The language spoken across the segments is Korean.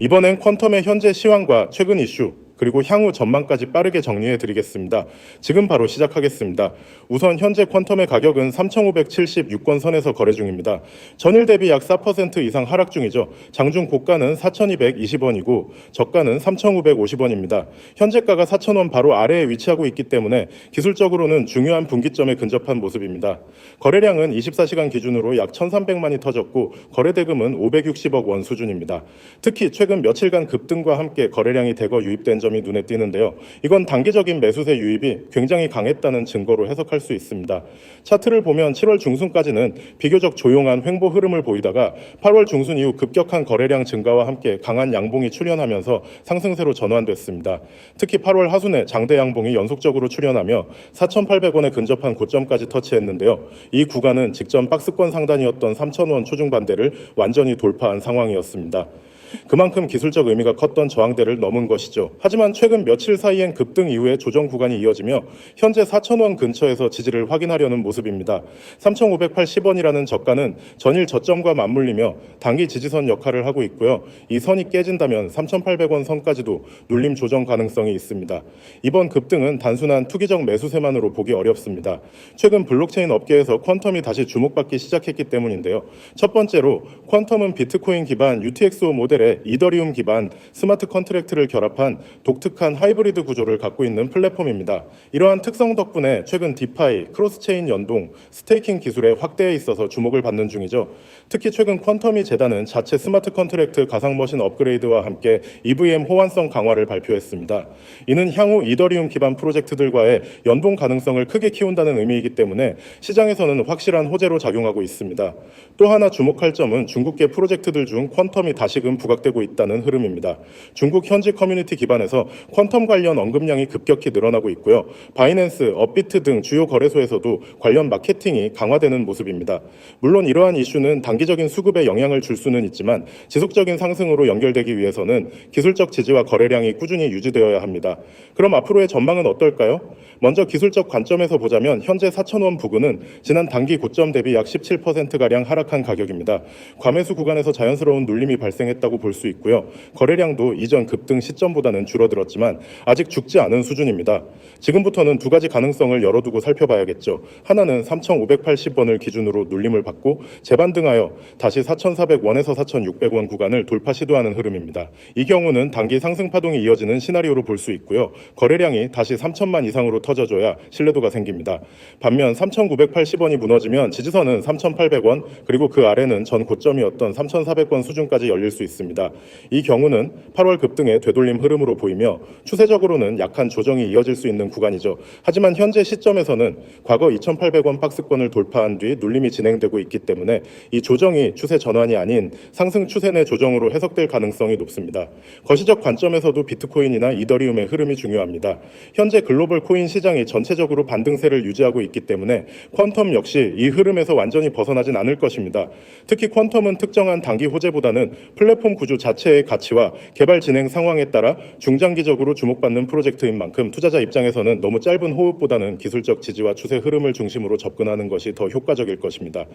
이번엔 퀀텀의 현재 시황과 최근 이슈, 그리고 향후 전망까지 빠르게 정리해 드리겠습니다. 지금 바로 시작하겠습니다. 우선 현재 퀀텀의 가격은 3,576권 선에서 거래 중입니다. 전일 대비 약 4% 이상 하락 중이죠. 장중 고가는 4,220원이고 저가는 3,950원입니다. 현재가가 4,000원 바로 아래에 위치하고 있기 때문에 기술적으로는 중요한 분기점에 근접한 모습입니다. 거래량은 24시간 기준으로 약 1,300만이 터졌고 거래대금은 560억 원 수준입니다. 특히 최근 며칠간 급등과 함께 거래량이 대거 유입된 점이 눈에 띄는데요. 이건 단기적인 매수세 유입이 굉장히 강했다는 증거로 해석할 수 있습니다. 차트를 보면 7월 중순까지는 비교적 조용한 횡보 흐름을 보이다가 8월 중순 이후 급격한 거래량 증가와 함께 강한 양봉이 출현하면서 상승세로 전환됐습니다. 특히 8월 하순에 장대 양봉이 연속적으로 출현하며 4,800원에 근접한 고점까지 터치했는데요. 이 구간은 직전 박스권 상단이었던 3,000원 초중반대를 완전히 돌파한 상황이었습니다. 그만큼 기술적 의미가 컸던 저항대를 넘은 것이죠. 하지만 최근 며칠 사이엔 급등 이후에 조정 구간이 이어지며 현재 4,000원 근처에서 지지를 확인하려는 모습입니다. 3,580원이라는 저가는 전일 저점과 맞물리며 단기 지지선 역할을 하고 있고요. 이 선이 깨진다면 3,800원 선까지도 눌림 조정 가능성이 있습니다. 이번 급등은 단순한 투기적 매수세만으로 보기 어렵습니다. 최근 블록체인 업계에서 퀀텀이 다시 주목받기 시작했기 때문인데요. 첫 번째로 퀀텀은 비트코인 기반 UTXO 모델의 이더리움 기반 스마트 컨트랙트를 결합한 독특한 하이브리드 구조를 갖고 있는 플랫폼입니다. 이러한 특성 덕분에 최근 디파이, 크로스체인 연동, 스테이킹 기술의 확대에 있어서 주목을 받는 중이죠. 특히 최근 퀀텀이 재단은 자체 스마트 컨트랙트 가상머신 업그레이드와 함께 EVM 호환성 강화를 발표했습니다. 이는 향후 이더리움 기반 프로젝트들과의 연동 가능성을 크게 키운다는 의미이기 때문에 시장에서는 확실한 호재로 작용하고 있습니다. 또 하나 주목할 점은 중국계 프로젝트들 중 퀀텀이 다시금 부각되고 있다는 흐름입니다. 중국 현지 커뮤니티 기반에서 퀀텀 관련 언급량이 급격히 늘어나고 있고요. 바이낸스, 업비트 등 주요 거래소에서도 관련 마케팅이 강화되는 모습입니다. 물론 이러한 이슈는 단기적인 수급에 영향을 줄 수는 있지만 지속적인 상승으로 연결되기 위해서는 기술적 지지와 거래량이 꾸준히 유지되어야 합니다. 그럼 앞으로의 전망은 어떨까요? 먼저 기술적 관점에서 보자면 현재 4,000원 부근은 지난 단기 고점 대비 약 17%가량 하락한 가격입니다. 과매수 구간에서 자연스러운 눌림이 발생했다고 볼 수 있고요. 거래량도 이전 급등 시점보다는 줄어들었지만 아직 죽지 않은 수준입니다. 지금부터는 두 가지 가능성을 열어두고 살펴봐야겠죠. 하나는 3,580원을 기준으로 눌림을 받고 재반등하여 다시 4,400원에서 4,600원 구간을 돌파 시도하는 흐름입니다. 이 경우는 단기 상승 파동이 이어지는 시나리오로 볼 수 있고요. 거래량이 다시 3,000만 이상으로 터져줘야 신뢰도가 생깁니다. 반면 3,980원이 무너지면 지지선은 3,800원 그리고 그 아래는 전 고점이었던 3,400원 수준까지 열릴 수 있습니다. 이 경우는 8월 급등의 되돌림 흐름으로 보이며 추세적으로는 약한 조정이 이어질 수 있는 구간이죠. 하지만 현재 시점에서는 과거 2,800원 박스권을 돌파한 뒤 눌림이 진행되고 있기 때문에 이 조정이 추세 전환이 아닌 상승 추세 내 조정으로 해석될 가능성이 높습니다. 거시적 관점에서도 비트코인이나 이더리움의 흐름이 중요합니다. 현재 글로벌 코인 시장이 전체적으로 반등세를 유지하고 있기 때문에 퀀텀 역시 이 흐름에서 완전히 벗어나진 않을 것입니다. 특히 퀀텀은 특정한 단기 호재보다는 플랫폼 구조 자체의 가치와 개발 진행 상황에 따라 중장기적으로 주목받는 프로젝트인 만큼 투자자 입장에서는 너무 짧은 호흡보다는 기술적 지지와 추세 흐름을 중심으로 접근하는 것이 더 효과적일 것입니다.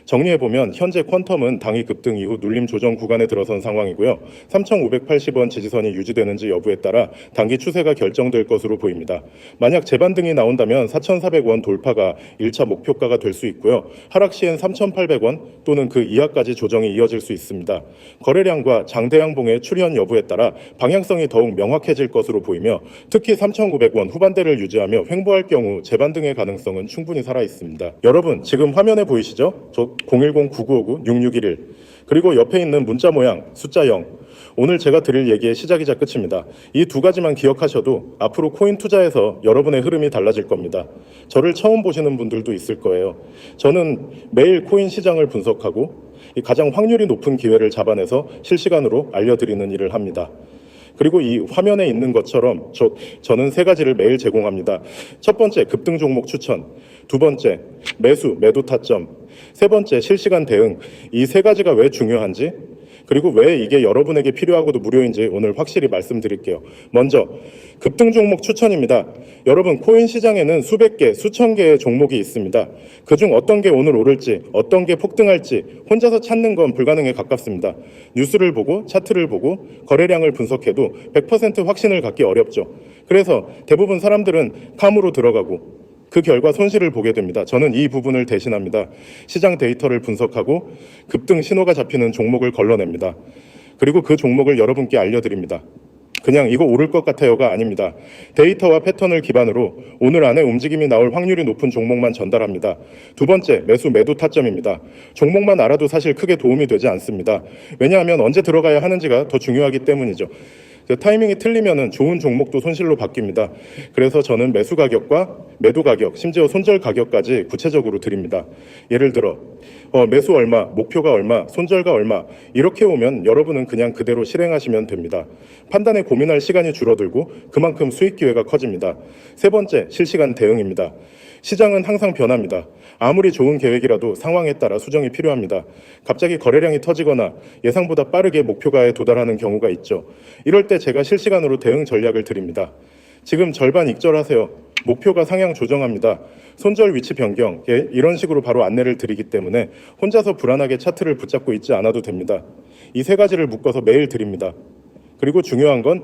정리해보면 현재 퀀텀은 당일 급등 이후 눌림 조정 구간에 들어선 상황이고요. 3,580원 지지선이 유지되는지 여부에 따라 단기 추세가 결정될 것으로 보입니다. 만약 재반등이 나온다면 4,400원 돌파가 1차 목표가가 될 수 있고요. 하락 시엔 3,800원 또는 그 이하까지 조정이 이어질 수 있습니다. 거래량과 장대양봉의 출현 여부에 따라 방향성이 더욱 명확해질 것으로 보이며 특히 3,900원 후반대를 유지하며 횡보할 경우 재반등의 가능성은 충분히 살아 있습니다. 여러분 지금 화면에 보이시죠? 저 010-9959-6611 그리고 옆에 있는 문자 모양 숫자 0 오늘 제가 드릴 얘기의 시작이자 끝입니다. 이 두 가지만 기억하셔도 앞으로 코인 투자에서 여러분의 흐름이 달라질 겁니다. 저를 처음 보시는 분들도 있을 거예요. 저는 매일 코인 시장을 분석하고 가장 확률이 높은 기회를 잡아내서 실시간으로 알려드리는 일을 합니다. 그리고 이 화면에 있는 것처럼 저는 세 가지를 매일 제공합니다. 첫 번째, 급등 종목 추천. 두 번째, 매수, 매도 타점. 세 번째, 실시간 대응. 이 세 가지가 왜 중요한지 그리고 왜 이게 여러분에게 필요하고도 무료인지 오늘 확실히 말씀드릴게요. 먼저 급등 종목 추천입니다. 여러분, 코인 시장에는 수백 개, 수천 개의 종목이 있습니다. 그중 어떤 게 오늘 오를지, 어떤 게 폭등할지 혼자서 찾는 건 불가능에 가깝습니다. 뉴스를 보고 차트를 보고 거래량을 분석해도 100% 확신을 갖기 어렵죠. 그래서 대부분 사람들은 감으로 들어가고 그 결과 손실을 보게 됩니다. 저는 이 부분을 대신합니다. 시장 데이터를 분석하고 급등 신호가 잡히는 종목을 걸러냅니다. 그리고 그 종목을 여러분께 알려드립니다. 그냥 이거 오를 것 같아요가 아닙니다. 데이터와 패턴을 기반으로 오늘 안에 움직임이 나올 확률이 높은 종목만 전달합니다. 두 번째, 매도 타점입니다. 종목만 알아도 사실 크게 도움이 되지 않습니다. 왜냐하면 언제 들어가야 하는지가 더 중요하기 때문이죠. 타이밍이 틀리면 좋은 종목도 손실로 바뀝니다. 그래서 저는 매수 가격과 매도 가격, 심지어 손절 가격까지 구체적으로 드립니다. 예를 들어 매수 얼마, 목표가 얼마, 손절가 얼마 이렇게 오면 여러분은 그냥 그대로 실행하시면 됩니다. 판단에 고민할 시간이 줄어들고 그만큼 수익 기회가 커집니다. 세 번째, 실시간 대응입니다. 시장은 항상 변합니다. 아무리 좋은 계획이라도 상황에 따라 수정이 필요합니다. 갑자기 거래량이 터지거나 예상보다 빠르게 목표가에 도달하는 경우가 있죠. 이럴 때 제가 실시간으로 대응 전략을 드립니다. 지금 절반 익절하세요. 목표가 상향 조정합니다. 손절 위치 변경, 이런 식으로 바로 안내를 드리기 때문에 혼자서 불안하게 차트를 붙잡고 있지 않아도 됩니다. 이 세 가지를 묶어서 매일 드립니다. 그리고 중요한 건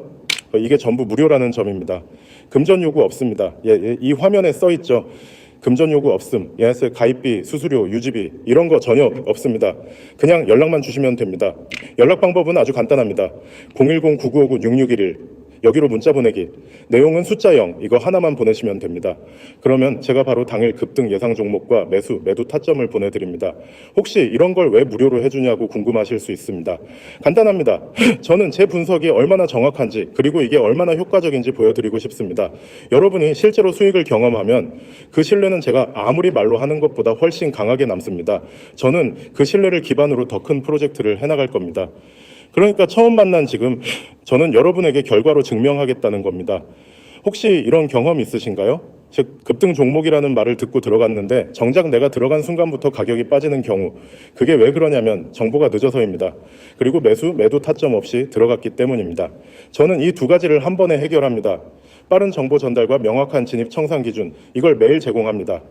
이게 전부 무료라는 점입니다. 금전 요구 없습니다. 이 화면에 써 있죠. 금전 요구 없음, 가입비, 수수료, 유지비 이런 거 전혀 없습니다. 그냥 연락만 주시면 됩니다. 연락 방법은 아주 간단합니다. 010-9959-6611 여기로 문자 보내기. 내용은 숫자 0 이거 하나만 보내시면 됩니다. 그러면 제가 바로 당일 급등 예상 종목과 매도 타점을 보내드립니다. 혹시 이런 걸 왜 무료로 해주냐고 궁금하실 수 있습니다. 간단합니다. 저는 제 분석이 얼마나 정확한지 그리고 이게 얼마나 효과적인지 보여드리고 싶습니다. 여러분이 실제로 수익을 경험하면 그 신뢰는 제가 아무리 말로 하는 것보다 훨씬 강하게 남습니다. 저는 그 신뢰를 기반으로 더 큰 프로젝트를 해나갈 겁니다. 그러니까 처음 만난 지금 저는 여러분에게 결과로 증명하겠다는 겁니다. 혹시 이런 경험 있으신가요? 즉 급등 종목이라는 말을 듣고 들어갔는데 정작 내가 들어간 순간부터 가격이 빠지는 경우, 그게 왜 그러냐면 정보가 늦어서입니다. 그리고 매도 타점 없이 들어갔기 때문입니다. 저는 이 두 가지를 한 번에 해결합니다. 빠른 정보 전달과 명확한 진입 청산 기준, 이걸 매일 제공합니다.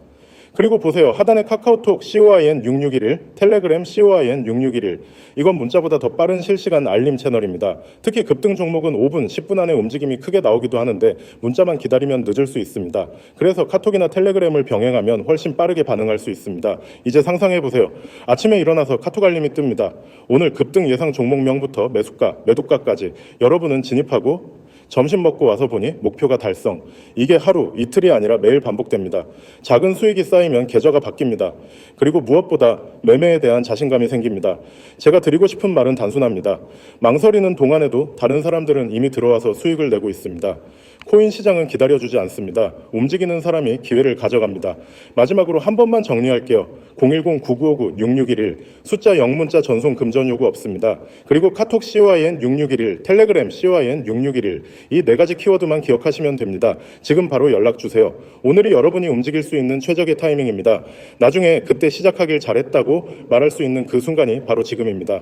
그리고 보세요. 하단에 카카오톡 COIN6611, 텔레그램 COIN6611. 이건 문자보다 더 빠른 실시간 알림 채널입니다. 특히 급등 종목은 5분, 10분 안에 움직임이 크게 나오기도 하는데 문자만 기다리면 늦을 수 있습니다. 그래서 카톡이나 텔레그램을 병행하면 훨씬 빠르게 반응할 수 있습니다. 이제 상상해 보세요. 아침에 일어나서 카톡 알림이 뜹니다. 오늘 급등 예상 종목명부터 매수가, 매도가까지 여러분은 진입하고 점심 먹고 와서 보니 목표가 달성. 이게 하루, 이틀이 아니라 매일 반복됩니다. 작은 수익이 쌓이면 계좌가 바뀝니다. 그리고 무엇보다 매매에 대한 자신감이 생깁니다. 제가 드리고 싶은 말은 단순합니다. 망설이는 동안에도 다른 사람들은 이미 들어와서 수익을 내고 있습니다. 코인 시장은 기다려주지 않습니다. 움직이는 사람이 기회를 가져갑니다. 마지막으로 한 번만 정리할게요. 010-9959-6611 숫자 0문자 전송 금전 요구 없습니다. 그리고 카톡 COIN6611, 텔레그램 COIN6611 이 네 가지 키워드만 기억하시면 됩니다. 지금 바로 연락 주세요. 오늘이 여러분이 움직일 수 있는 최적의 타이밍입니다. 나중에 그때 시작하길 잘했다고 말할 수 있는 그 순간이 바로 지금입니다.